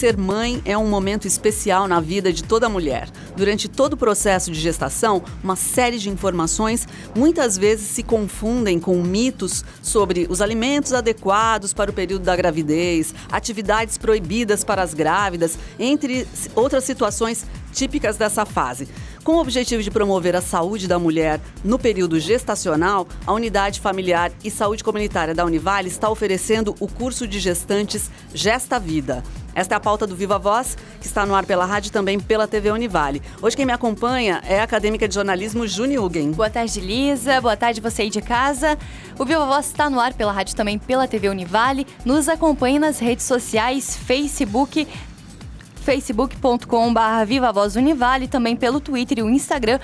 ser mãe é um momento especial na vida de toda mulher. Durante todo o processo de gestação, uma série de informações muitas vezes se confundem com mitos sobre os alimentos adequados para o período da gravidez, atividades proibidas para as grávidas, entre outras situações típicas dessa fase. Com o objetivo de promover a saúde da mulher no período gestacional, a Unidade Familiar e Saúde Comunitária da Univale está oferecendo o curso de gestantes Gesta Vida. Esta é a pauta do Viva Voz, que está no ar pela rádio e também pela TV Univale. Hoje quem me acompanha é a acadêmica de jornalismo Juni Hugen. Boa tarde, Lisa. Boa tarde, você aí de casa. O Viva Voz está no ar pela rádio e também pela TV Univale. Nos acompanhe nas redes sociais, facebook.com/Viva Voz Univale, também pelo Twitter e o Instagram,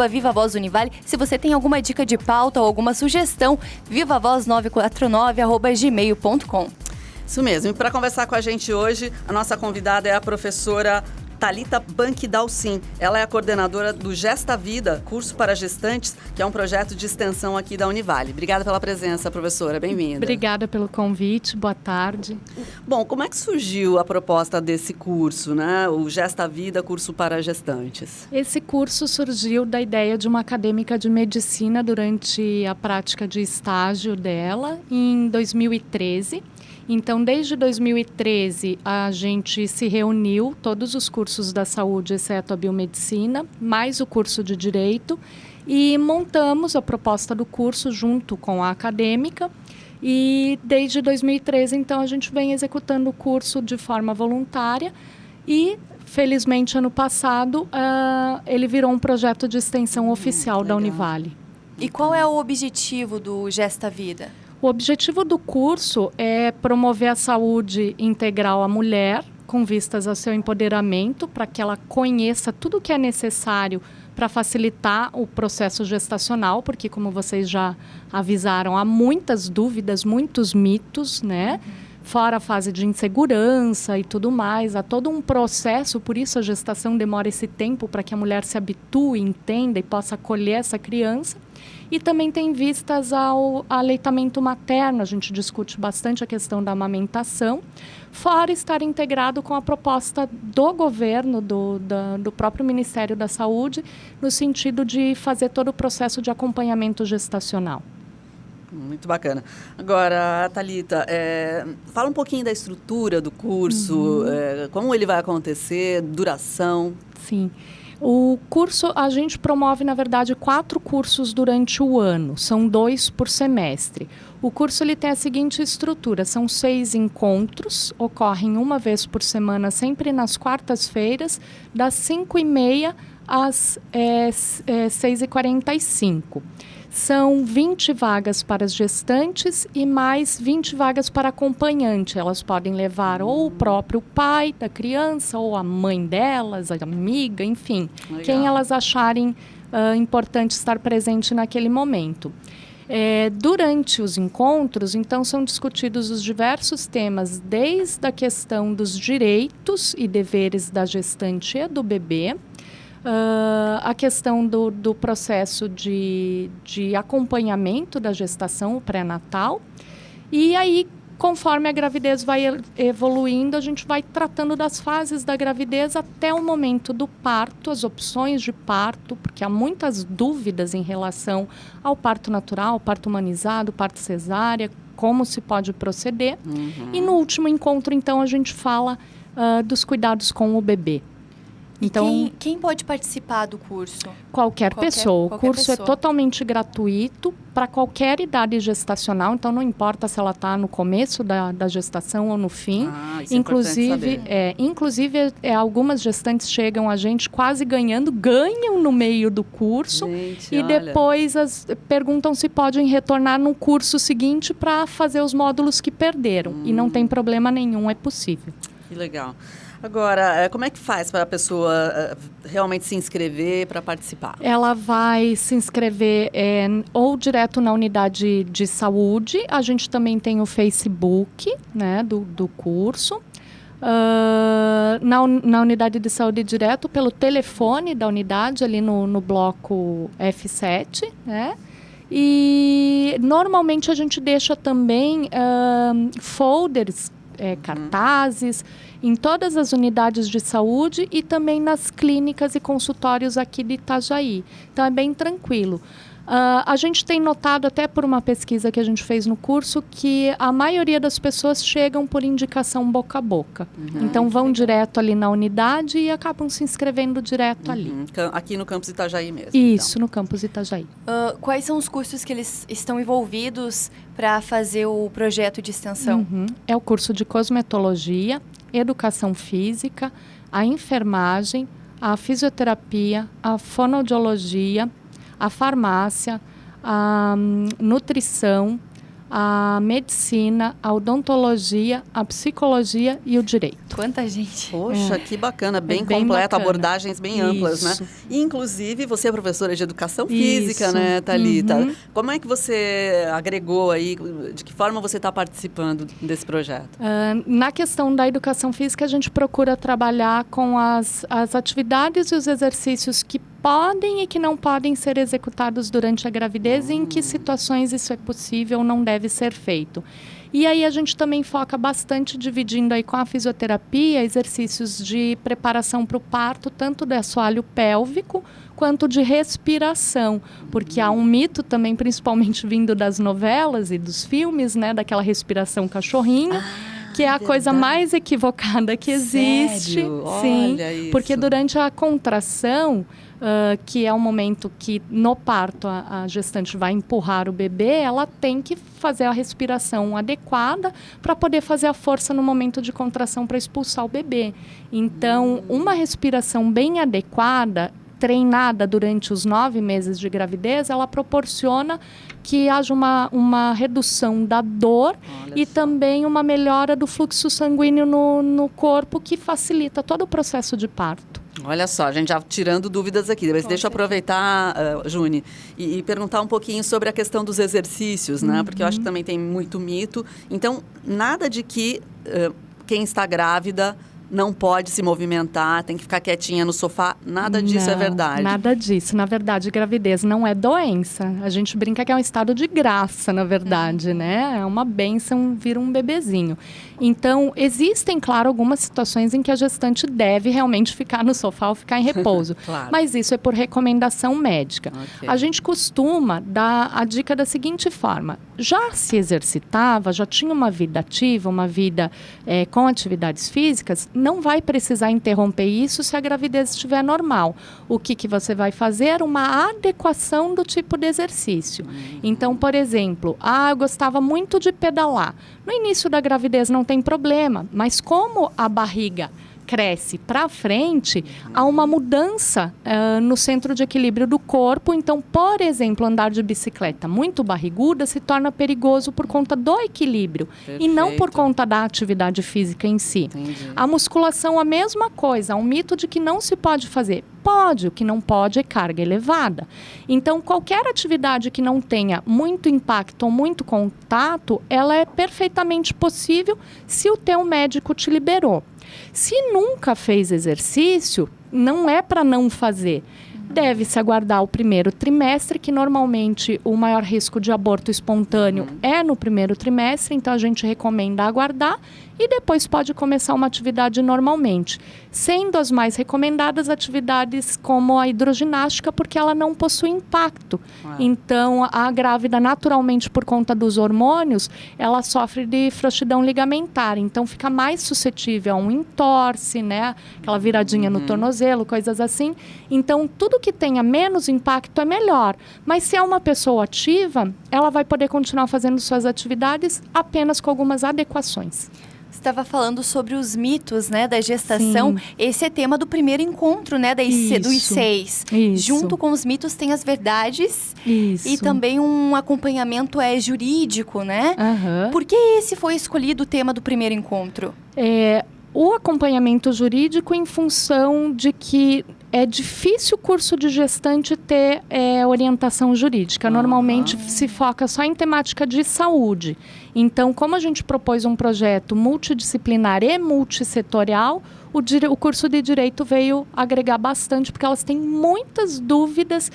@Viva Voz Univale. Se você tem alguma dica de pauta ou alguma sugestão, vivavoz949@gmail.com. Isso mesmo. E para conversar com a gente hoje, a nossa convidada é a professora Thalita Banchi-Dalcin. Ela é a coordenadora do Gesta Vida, curso para gestantes, que é um projeto de extensão aqui da Univale. Obrigada pela presença, professora. Bem-vinda. Obrigada pelo convite. Boa tarde. Bom, como é que surgiu a proposta desse curso, né? O Gesta Vida, curso para gestantes? Esse curso surgiu da ideia de uma acadêmica de medicina durante a prática de estágio dela, em 2013. Então, desde 2013, a gente se reuniu, todos os cursos da saúde, exceto a biomedicina, mais o curso de direito, e montamos a proposta do curso junto com a acadêmica. E desde 2013, então, a gente vem executando o curso de forma voluntária e, felizmente, ano passado, ele virou um projeto de extensão oficial da Univale. E qual é o objetivo do Gesta Vida? O objetivo do curso é promover a saúde integral à mulher, com vistas ao seu empoderamento, para que ela conheça tudo o que é necessário para facilitar o processo gestacional, porque, como vocês já avisaram, há muitas dúvidas, muitos mitos, né? Fora a fase de insegurança e tudo mais, há todo um processo, por isso a gestação demora esse tempo para que a mulher se habitue, entenda e possa acolher essa criança. E também tem vistas ao aleitamento materno, a gente discute bastante a questão da amamentação, fora estar integrado com a proposta do governo, do próprio Ministério da Saúde, no sentido de fazer todo o processo de acompanhamento gestacional. Muito bacana. Agora, Thalita, fala um pouquinho da estrutura do curso, como ele vai acontecer, duração. Sim. O curso, a gente promove, na verdade, 4 cursos durante o ano. São 2 por semestre. O curso ele tem a seguinte estrutura. São 6 encontros, ocorrem uma vez por semana, sempre nas quartas-feiras, das 5h30 às 6h45. São 20 vagas para as gestantes e mais 20 vagas para acompanhante. Elas podem levar ou o próprio pai da criança, ou a mãe delas, a amiga, enfim. Legal. Quem elas acharem importante estar presente naquele momento. Durante os encontros, então, são discutidos os diversos temas, desde a questão dos direitos e deveres da gestante e do bebê, a questão do processo de acompanhamento da gestação, o pré-natal. E aí, conforme a gravidez vai evoluindo, a gente vai tratando das fases da gravidez até o momento do parto, as opções de parto, porque há muitas dúvidas em relação ao parto natural, parto humanizado, parto cesárea, como se pode proceder. E no último encontro, então, a gente fala dos cuidados com o bebê. Então, quem pode participar do curso? Qualquer pessoa. O curso é totalmente gratuito para qualquer idade gestacional. Então, não importa se ela está no começo da gestação ou no fim. Isso inclusive, algumas gestantes chegam a gente quase ganham no meio do curso. Gente, e depois perguntam se podem retornar no curso seguinte para fazer os módulos que perderam. E não tem problema nenhum, é possível. Que legal. Agora, como é que faz para a pessoa realmente se inscrever para participar? Ela vai se inscrever ou direto na unidade de saúde. A gente também tem o Facebook, né, do curso. Na unidade de saúde direto pelo telefone da unidade, ali no bloco F7, né? E normalmente a gente deixa também folders cartazes, em todas as unidades de saúde e também nas clínicas e consultórios aqui de Itajaí. Então, é bem tranquilo. A gente tem notado, até por uma pesquisa que a gente fez no curso, que a maioria das pessoas chegam por indicação boca a boca. Então, vão direto ali na unidade e acabam se inscrevendo direto ali. Aqui no campus Itajaí mesmo. Isso, no campus Itajaí. Quais são os cursos que eles estão envolvidos para fazer o projeto de extensão? É o curso de cosmetologia, educação física, a enfermagem, a fisioterapia, a fonoaudiologia, a farmácia, a nutrição, a medicina, a odontologia, a psicologia e o direito. Quanta gente! Poxa, que bacana, bem bem completo, bacana. Abordagens bem amplas, né? E, inclusive, você é professora de educação física, né, Thalita? Como é que você agregou aí, de que forma você está participando desse projeto? Na questão da educação física, a gente procura trabalhar com as atividades e os exercícios que podem e que não podem ser executados durante a gravidez e em que situações isso é possível ou não deve ser feito. E aí a gente também foca bastante dividindo aí com a fisioterapia exercícios de preparação para o parto, tanto do assoalho pélvico quanto de respiração, porque há um mito também, principalmente vindo das novelas e dos filmes, né, daquela respiração cachorrinho, que é a coisa mais equivocada que existe. Sério? Sim, Olha isso. porque durante a contração, que é o momento que no parto a gestante vai empurrar o bebê, ela tem que fazer a respiração adequada para poder fazer a força no momento de contração para expulsar o bebê. Então, uma respiração bem adequada, treinada durante os 9 meses de gravidez, ela proporciona que haja uma redução da dor e também uma melhora do fluxo sanguíneo no corpo, que facilita todo o processo de parto. Olha só, a gente já tirando dúvidas aqui, mas deixa eu aproveitar, Juni, e perguntar um pouquinho sobre a questão dos exercícios, né? Porque eu acho que também tem muito mito. Então, nada de que quem está grávida não pode se movimentar, tem que ficar quietinha no sofá, nada disso é verdade. Nada disso. Na verdade, gravidez não é doença. A gente brinca que é um estado de graça, na verdade, né? É uma bênção vir um bebezinho. Então, existem, claro, algumas situações em que a gestante deve realmente ficar no sofá ou ficar em repouso. Claro. Mas isso é por recomendação médica. Okay. A gente costuma dar a dica da seguinte forma. Já se exercitava, já tinha uma vida ativa, uma vida com atividades físicas, não vai precisar interromper isso se a gravidez estiver normal. O que você vai fazer? Uma adequação do tipo de exercício. Então, por exemplo, eu gostava muito de pedalar. No início da gravidez não tem problema, mas como a barriga cresce para frente, há uma mudança no centro de equilíbrio do corpo. Então, por exemplo, andar de bicicleta muito barriguda se torna perigoso por conta do equilíbrio. Perfeito. E não por conta da atividade física em si. Entendi. A musculação, a mesma coisa. Há um mito de que não se pode fazer. Pode, o que não pode é carga elevada. Então, qualquer atividade que não tenha muito impacto ou muito contato, ela é perfeitamente possível se o teu médico te liberou. Se nunca fez exercício, não é para não fazer. Deve-se aguardar o primeiro trimestre, que normalmente o maior risco de aborto espontâneo é no primeiro trimestre, então a gente recomenda aguardar e depois pode começar uma atividade normalmente. Sendo as mais recomendadas atividades como a hidroginástica, porque ela não possui impacto. Então, a grávida, naturalmente, por conta dos hormônios, ela sofre de frouxidão ligamentar. Então, fica mais suscetível a um entorse, né? Aquela viradinha no tornozelo, coisas assim. Então, tudo que tenha menos impacto é melhor. Mas se é uma pessoa ativa, ela vai poder continuar fazendo suas atividades apenas com algumas adequações. Você estava falando sobre os mitos, né, da gestação. Sim. Esse é tema do primeiro encontro, né, do I6. Isso. Junto com os mitos tem as verdades. Isso. E também um acompanhamento jurídico, né? Por que esse foi escolhido o tema do primeiro encontro? O acompanhamento jurídico em função de que é difícil o curso de gestante ter orientação jurídica. Normalmente se foca só em temática de saúde. Então, como a gente propôs um projeto multidisciplinar e multissetorial, o curso de Direito veio agregar bastante, porque elas têm muitas dúvidas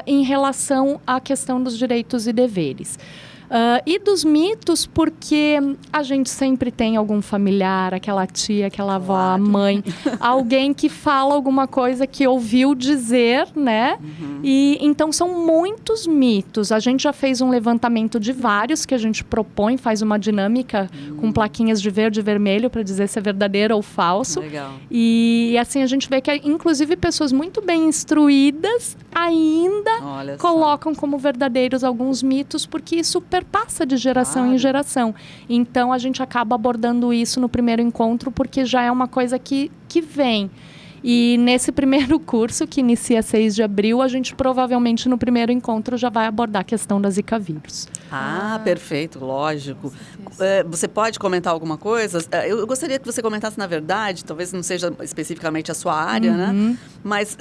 em relação à questão dos direitos e deveres. E dos mitos, porque a gente sempre tem algum familiar, aquela tia, aquela avó, a mãe, alguém que fala alguma coisa que ouviu dizer, né? E então são muitos mitos. A gente já fez um levantamento de vários que a gente propõe, faz uma dinâmica com plaquinhas de verde e vermelho para dizer se é verdadeiro ou falso. Legal. E assim a gente vê que, inclusive, pessoas muito bem instruídas ainda colocam como verdadeiros alguns mitos, porque isso perpassa de geração em geração. Então, a gente acaba abordando isso no primeiro encontro, porque já é uma coisa que vem. E nesse primeiro curso, que inicia 6 de abril, a gente provavelmente no primeiro encontro já vai abordar a questão da Zika vírus. Perfeito, lógico. Você pode comentar alguma coisa? Eu gostaria que você comentasse, na verdade, talvez não seja especificamente a sua área, né? Mas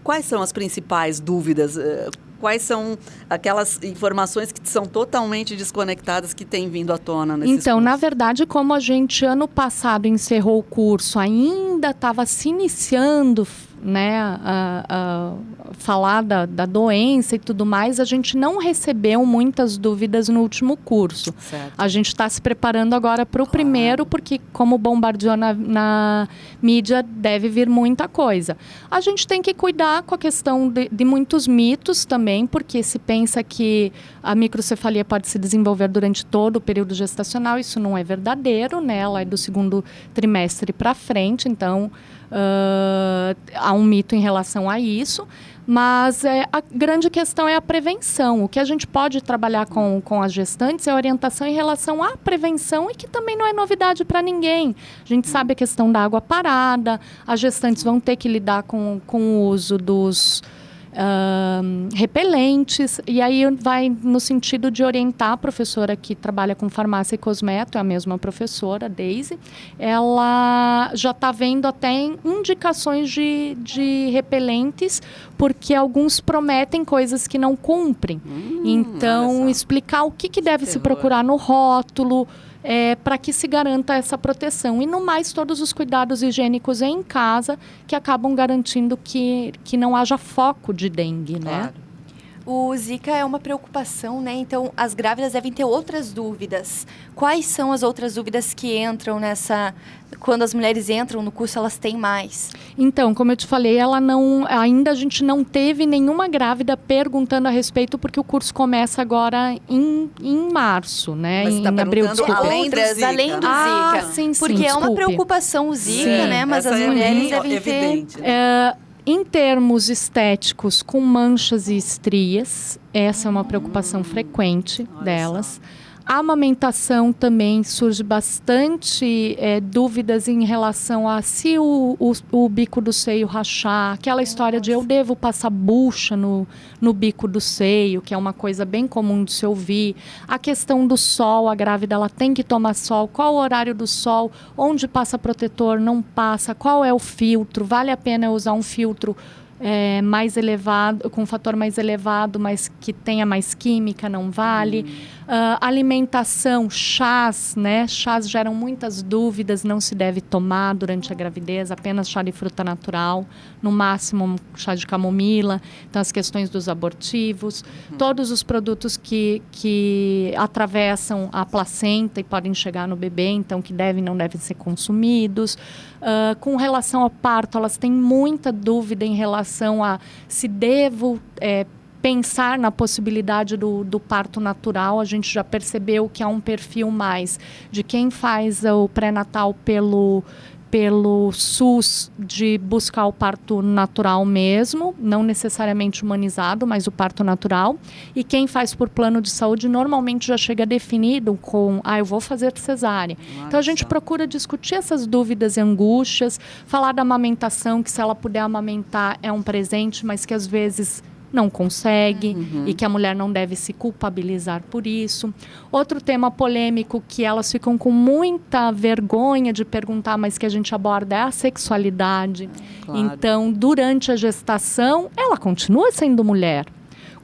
quais são as principais dúvidas? Quais são aquelas informações que são totalmente desconectadas que têm vindo à tona nesses Então, cursos? na verdade, como a gente ano passado encerrou o curso, ainda estava se iniciando, né, a falar da doença e tudo mais, a gente não recebeu muitas dúvidas no último curso. Certo. A gente está se preparando agora para o primeiro, porque como bombardeou na mídia, deve vir muita coisa. A gente tem que cuidar com a questão de muitos mitos também, porque se pensa que a microcefalia pode se desenvolver durante todo o período gestacional, isso não é verdadeiro, né? Ela é do 2º trimestre para frente, então há um mito em relação a isso, mas a grande questão é a prevenção. O que a gente pode trabalhar com as gestantes é a orientação em relação à prevenção, e que também não é novidade para ninguém. A gente sabe a questão da água parada, as gestantes vão ter que lidar com o uso dos repelentes, e aí vai no sentido de orientar a professora que trabalha com farmácia e cosmeto, é a mesma professora, Daisy, ela já está vendo até indicações de repelentes, porque alguns prometem coisas que não cumprem. Então, explicar o que deve se procurar no rótulo, para que se garanta essa proteção. E, no mais, todos os cuidados higiênicos em casa, que acabam garantindo que não haja foco de dengue, né? Claro. O Zika é uma preocupação, né? Então, as grávidas devem ter outras dúvidas. Quais são as outras dúvidas que entram nessa... Quando as mulheres entram no curso, elas têm mais? Então, como eu te falei, ainda a gente não teve nenhuma grávida perguntando a respeito, porque o curso começa agora em março, né? Mas em tá abril, perguntando desculpa. além do Zika. Além do Zika. Sim, porque é uma desculpe. preocupação o Zika, né? Mas Essa as é mulheres devem evidente, ter... né? Em termos estéticos, com manchas e estrias, essa é uma preocupação frequente delas. A amamentação também surge bastante dúvidas em relação a se o bico do seio rachar, aquela história de eu devo passar bucha no bico do seio, que é uma coisa bem comum de se ouvir. A questão do sol, a grávida ela tem que tomar sol, qual o horário do sol, onde passa protetor, não passa, qual é o filtro, vale a pena usar um filtro mais elevado, com um fator mais elevado, mas que tenha mais química, não vale. Alimentação, chás, né? Chás geram muitas dúvidas, não se deve tomar durante a gravidez, apenas chá de fruta natural, no máximo chá de camomila. Então, as questões dos abortivos, todos os produtos que atravessam a placenta e podem chegar no bebê, então que devem e não devem ser consumidos. Com relação ao parto, elas têm muita dúvida em relação a se devo pensar na possibilidade do parto natural. A gente já percebeu que há um perfil mais de quem faz o pré-natal pelo SUS, de buscar o parto natural mesmo, não necessariamente humanizado, mas o parto natural. E quem faz por plano de saúde normalmente já chega definido com, eu vou fazer cesárea. Então a gente procura discutir essas dúvidas e angústias, falar da amamentação, que se ela puder amamentar é um presente, mas que às vezes não consegue e que a mulher não deve se culpabilizar por isso. Outro tema polêmico que elas ficam com muita vergonha de perguntar, mas que a gente aborda, é a sexualidade. Claro. Então, durante a gestação, ela continua sendo mulher.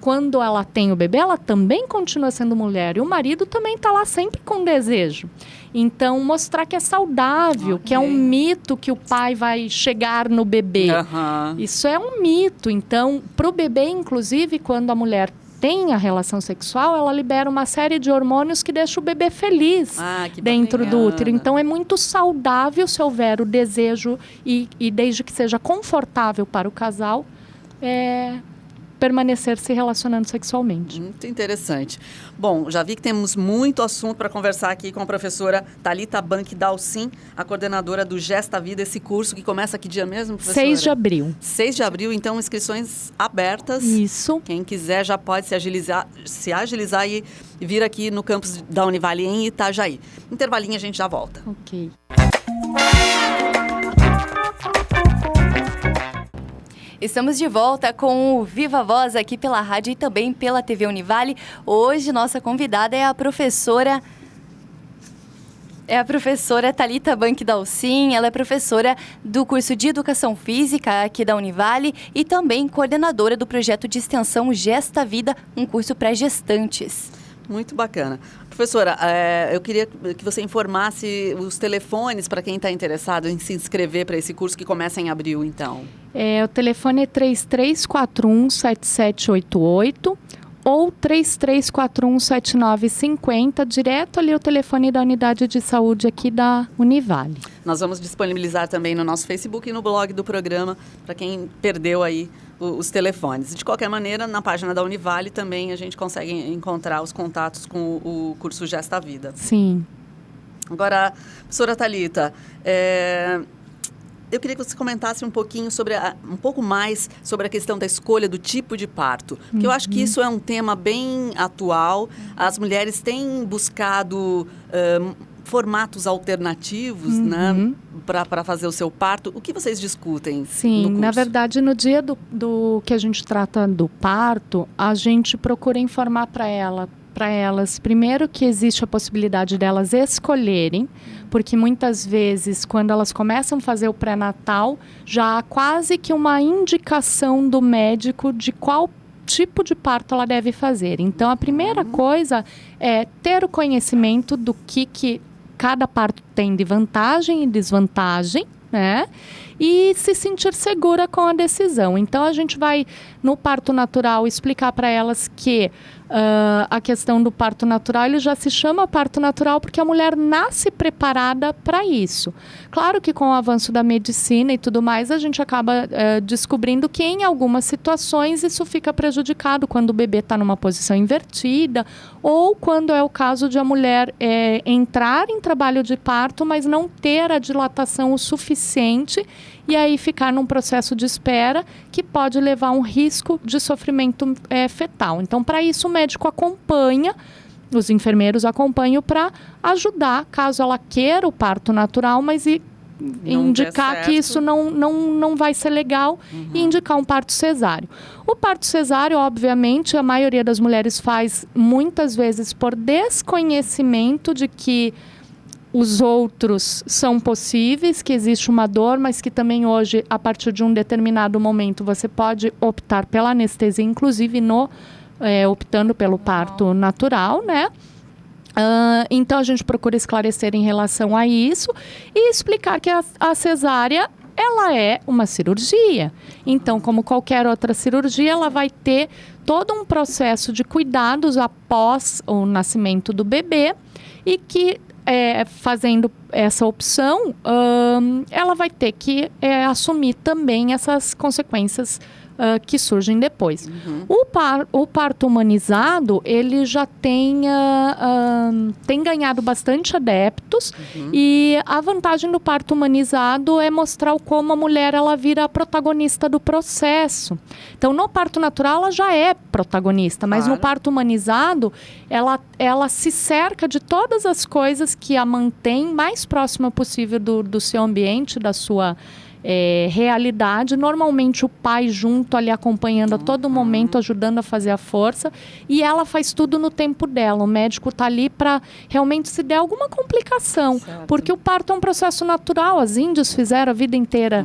Quando ela tem o bebê, ela também continua sendo mulher. E o marido também está lá sempre com desejo. Então, mostrar que é saudável, que é um mito que o pai vai chegar no bebê. Isso é um mito. Então, para o bebê, inclusive, quando a mulher tem a relação sexual, ela libera uma série de hormônios que deixa o bebê feliz dentro do útero. Então, é muito saudável se houver o desejo e desde que seja confortável para o casal, permanecer se relacionando sexualmente. Muito interessante. Bom, já vi que temos muito assunto para conversar aqui com a professora Thalita Bank Dalcin, a coordenadora do Gesta Vida, esse curso que começa que dia mesmo, professora? 6 de abril. 6 de abril, então inscrições abertas. Isso. Quem quiser já pode se agilizar e vir aqui no campus da Univale em Itajaí. Intervalinho, a gente já volta. Ok. Estamos de volta com o Viva Voz aqui pela rádio e também pela TV Univale. Hoje, nossa convidada é a professora Thalita Bank Dalcin. Ela é professora do curso de Educação Física aqui da Univale e também coordenadora do projeto de extensão Gesta Vida, um curso para gestantes. Muito bacana. Professora, eu queria que você informasse os telefones para quem está interessado em se inscrever para esse curso que começa em abril, então. O telefone é 3341-7788 ou 3341-7950, direto ali o telefone da unidade de saúde aqui da Univale. Nós vamos disponibilizar também no nosso Facebook e no blog do programa para quem perdeu aí os telefones. De qualquer maneira, na página da Univale também a gente consegue encontrar os contatos com o curso Gesta Vida. Sim. Agora, professora Thalita, eu queria que você comentasse um pouco mais sobre a questão da escolha do tipo de parto. Porque eu acho que isso é um tema bem atual. As mulheres têm buscado formatos alternativos, né, para fazer o seu parto. O que vocês discutem? Sim, no curso? Na verdade, no dia do que a gente trata do parto, a gente procura informar para elas, primeiro, que existe a possibilidade delas escolherem, porque muitas vezes, quando elas começam a fazer o pré-natal, já há quase que uma indicação do médico de qual tipo de parto ela deve fazer. Então, a primeira coisa é ter o conhecimento do que cada parto tem de vantagem e desvantagem, né? E se sentir segura com a decisão. Então, a gente vai, no parto natural, explicar para elas que a questão do parto natural, ele já se chama parto natural porque a mulher nasce preparada para isso. Claro que com o avanço da medicina e tudo mais, a gente acaba descobrindo que em algumas situações isso fica prejudicado quando o bebê está numa posição invertida ou quando é o caso de a mulher entrar em trabalho de parto, mas não ter a dilatação o suficiente e aí ficar num processo de espera que pode levar a um risco de sofrimento fetal. Então, para isso, o médico acompanha, os enfermeiros acompanham para ajudar, caso ela queira o parto natural, mas indicar que isso não vai ser legal e indicar um parto cesáreo. O parto cesáreo, obviamente, a maioria das mulheres faz muitas vezes por desconhecimento de que os outros são possíveis, que existe uma dor, mas que também hoje, a partir de um determinado momento, você pode optar pela anestesia, inclusive optando pelo parto natural, né? Então, a gente procura esclarecer em relação a isso e explicar que a cesárea, ela é uma cirurgia. Então, como qualquer outra cirurgia, ela vai ter todo um processo de cuidados após o nascimento do bebê e que fazendo essa opção, ela vai ter que assumir também essas consequências que surgem depois. O parto humanizado, ele já tem ganhado bastante adeptos e a vantagem do parto humanizado é mostrar como a mulher ela vira a protagonista do processo. Então, no parto natural, ela já é protagonista, mas no parto humanizado, ela se cerca de todas as coisas que a mantém mais próxima possível do seu ambiente, da sua realidade. Normalmente o pai junto ali acompanhando a todo momento, ajudando a fazer a força, e ela faz tudo no tempo dela. O médico está ali para realmente se der alguma complicação, porque o parto é um processo natural. As índias fizeram a vida inteira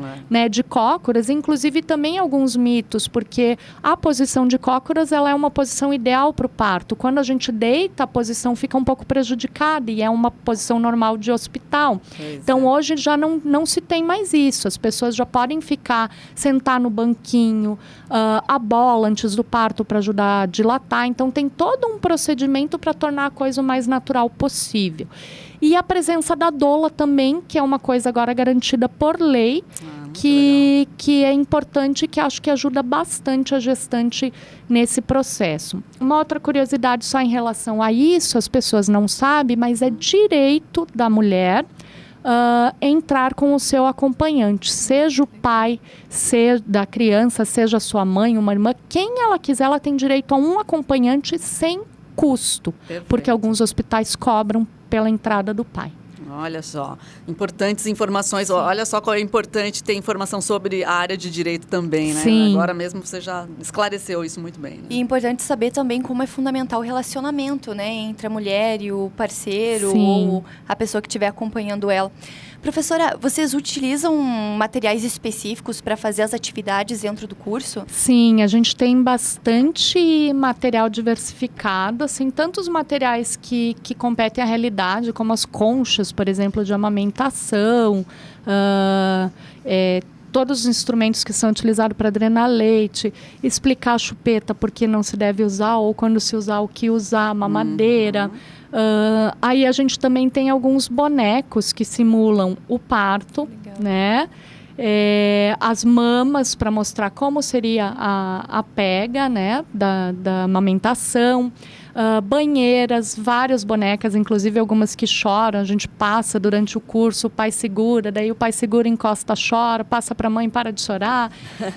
de cócoras, inclusive também alguns mitos, porque a posição de cócoras ela é uma posição ideal para o parto. Quando a gente deita, a posição fica um pouco prejudicada e é uma posição normal de hospital. Então hoje já não se tem mais isso. As pessoas já podem sentar no banquinho, a bola antes do parto para ajudar a dilatar. Então, tem todo um procedimento para tornar a coisa o mais natural possível. E a presença da doula também, que é uma coisa agora garantida por lei, que é importante, que acho que ajuda bastante a gestante nesse processo. Uma outra curiosidade só em relação a isso, as pessoas não sabem, mas é direito da mulher entrar com o seu acompanhante, seja o pai da criança, seja a sua mãe, uma irmã, quem ela quiser, ela tem direito a um acompanhante sem custo, porque alguns hospitais cobram pela entrada do pai. Olha só, importantes informações. Sim. Olha só qual é importante ter informação sobre a área de direito também, né? Sim. Agora mesmo você já esclareceu isso muito bem, né? E é importante saber também como é fundamental o relacionamento, né? Entre a mulher e o parceiro. Sim. Ou a pessoa que estiver acompanhando ela. Professora, vocês utilizam materiais específicos para fazer as atividades dentro do curso? Sim, a gente tem bastante material diversificado, assim, tantos materiais que competem à realidade, como as conchas, por exemplo, de amamentação, todos os instrumentos que são utilizados para drenar leite, explicar a chupeta, por que não se deve usar, ou quando se usar, o que usar, mamadeira. Aí a gente também tem alguns bonecos que simulam o parto, né? As mamas para mostrar como seria a pega, né? da amamentação. Banheiras, várias bonecas, inclusive algumas que choram, a gente passa durante o curso, o pai segura, daí o pai segura, encosta, chora, passa para a mãe, para de chorar.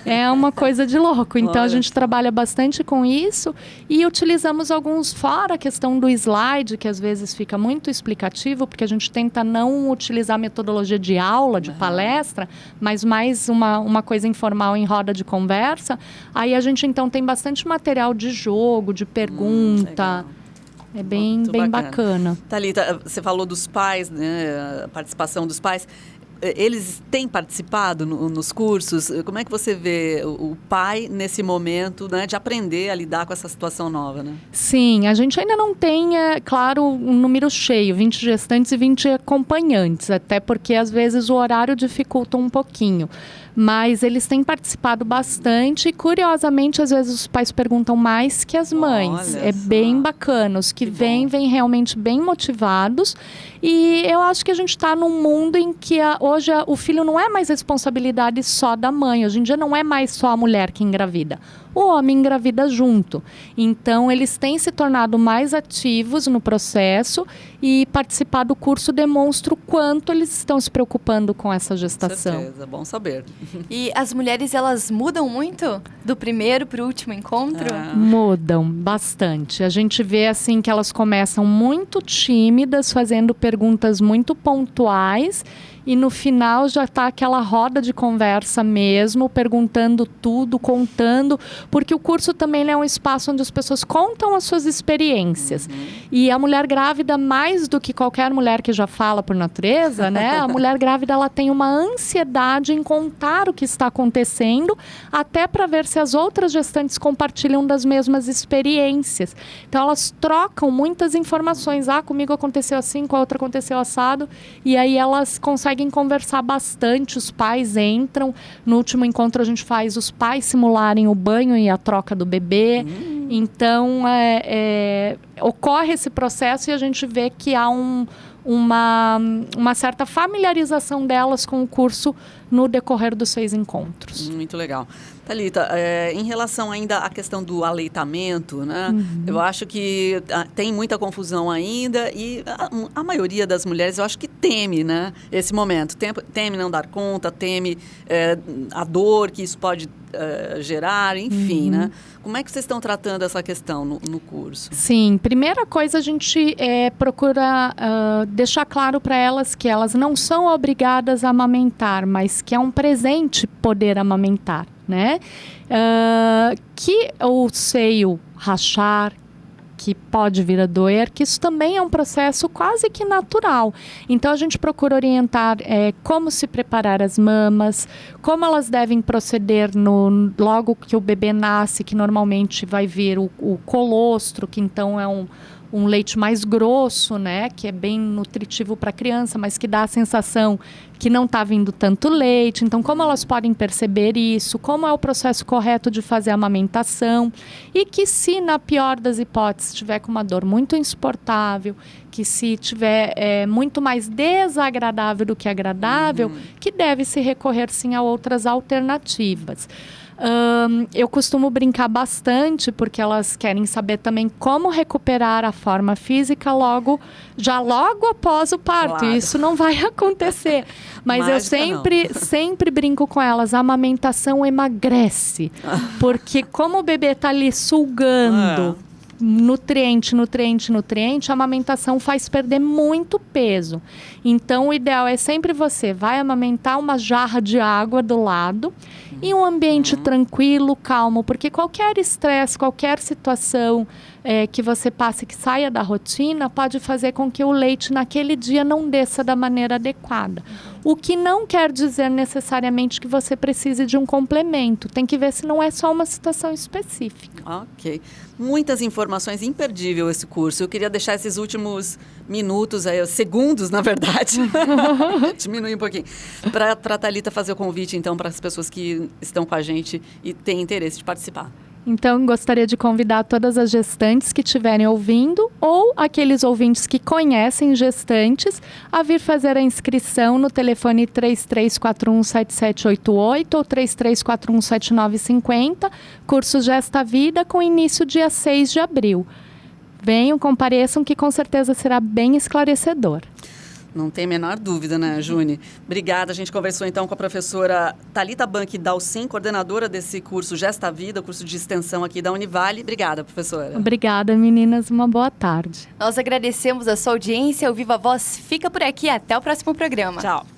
É uma coisa de louco. Então, a gente trabalha bastante com isso e utilizamos alguns, fora a questão do slide, que às vezes fica muito explicativo, porque a gente tenta não utilizar a metodologia de aula, de palestra, mas mais uma coisa informal em roda de conversa. Aí a gente, então, tem bastante material de jogo, de pergunta. É bem bacana. Thalita, você falou dos pais, né? A participação dos pais. Eles têm participado nos cursos? Como é que você vê o pai nesse momento, né, de aprender a lidar com essa situação nova, né? Sim, a gente ainda não tem, claro, um número cheio, 20 gestantes e 20 acompanhantes, até porque às vezes o horário dificulta um pouquinho. Mas eles têm participado bastante e, curiosamente, às vezes os pais perguntam mais que as mães. Olha só. Bem bacana. Os que vêm realmente bem motivados. E eu acho que a gente está num mundo em que hoje o filho não é mais responsabilidade só da mãe. Hoje em dia não é mais só a mulher que engravida. O homem engravida junto. Então, eles têm se tornado mais ativos no processo e participar do curso demonstra o quanto eles estão se preocupando com essa gestação. Com certeza, bom saber. E as mulheres, elas mudam muito do primeiro para o último encontro? Mudam bastante. A gente vê assim que elas começam muito tímidas, fazendo perguntas muito pontuais. E no final já está aquela roda de conversa mesmo, perguntando tudo, contando, porque o curso também é um espaço onde as pessoas contam as suas experiências. E a mulher grávida, mais do que qualquer mulher que já fala por natureza, né? A mulher grávida, ela tem uma ansiedade em contar o que está acontecendo, até para ver se as outras gestantes compartilham das mesmas experiências. Então, elas trocam muitas informações. Comigo aconteceu assim, com a outra aconteceu assado. E aí elas conseguem conversar bastante, os pais entram. No último encontro a gente faz os pais simularem o banho e a troca do bebê. Então, ocorre esse processo e a gente vê que há uma certa familiarização delas com o curso no decorrer dos 6 encontros. Muito legal. Thalita, em relação ainda à questão do aleitamento, né? Eu acho que tem muita confusão ainda e a maioria das mulheres, eu acho que teme, né, esse momento. Teme não dar conta, teme a dor que isso pode gerar, enfim, né? Como é que vocês estão tratando essa questão no curso? Sim, primeira coisa, a gente procura deixar claro para elas que elas não são obrigadas a amamentar, mas que é um presente poder amamentar, né? Que o seio rachar, que pode vir a doer, que isso também é um processo quase que natural. Então, a gente procura orientar como se preparar as mamas, como elas devem proceder logo que o bebê nasce, que normalmente vai vir o colostro, que então é um leite mais grosso, né, que é bem nutritivo para a criança, mas que dá a sensação que não está vindo tanto leite. Então, como elas podem perceber isso? Como é o processo correto de fazer a amamentação? E que se, na pior das hipóteses, estiver com uma dor muito insuportável, que se tiver muito mais desagradável do que agradável, que deve se recorrer, sim, a outras alternativas. Eu costumo brincar bastante, porque elas querem saber também como recuperar a forma física logo após o parto. Claro. Isso não vai acontecer. Mas Mágica, eu sempre brinco com elas, a amamentação emagrece. Porque como o bebê está ali sugando nutriente, a amamentação faz perder muito peso. Então, o ideal é sempre você vai amamentar uma jarra de água do lado, em um ambiente tranquilo, calmo, porque qualquer estresse, qualquer situação que você passe, que saia da rotina, pode fazer com que o leite naquele dia não desça da maneira adequada. O que não quer dizer necessariamente que você precise de um complemento. Tem que ver se não é só uma situação específica. Ok. Muitas informações, imperdível esse curso. Eu queria deixar esses últimos minutos, segundos, na verdade, diminuir um pouquinho, para a Thalita fazer o convite, então, para as pessoas que estão com a gente e têm interesse de participar. Então, gostaria de convidar todas as gestantes que estiverem ouvindo ou aqueles ouvintes que conhecem gestantes a vir fazer a inscrição no telefone 33417788 ou 33417950, curso Gesta Vida, com início dia 6 de abril. Venham, compareçam, que com certeza será bem esclarecedor. Não tem a menor dúvida, né, Juni? Obrigada. A gente conversou, então, com a professora Thalita Bank Dalcin, coordenadora desse curso Gesta Vida, curso de extensão aqui da Univale. Obrigada, professora. Obrigada, meninas. Uma boa tarde. Nós agradecemos a sua audiência. O Viva Voz fica por aqui. Até o próximo programa. Tchau.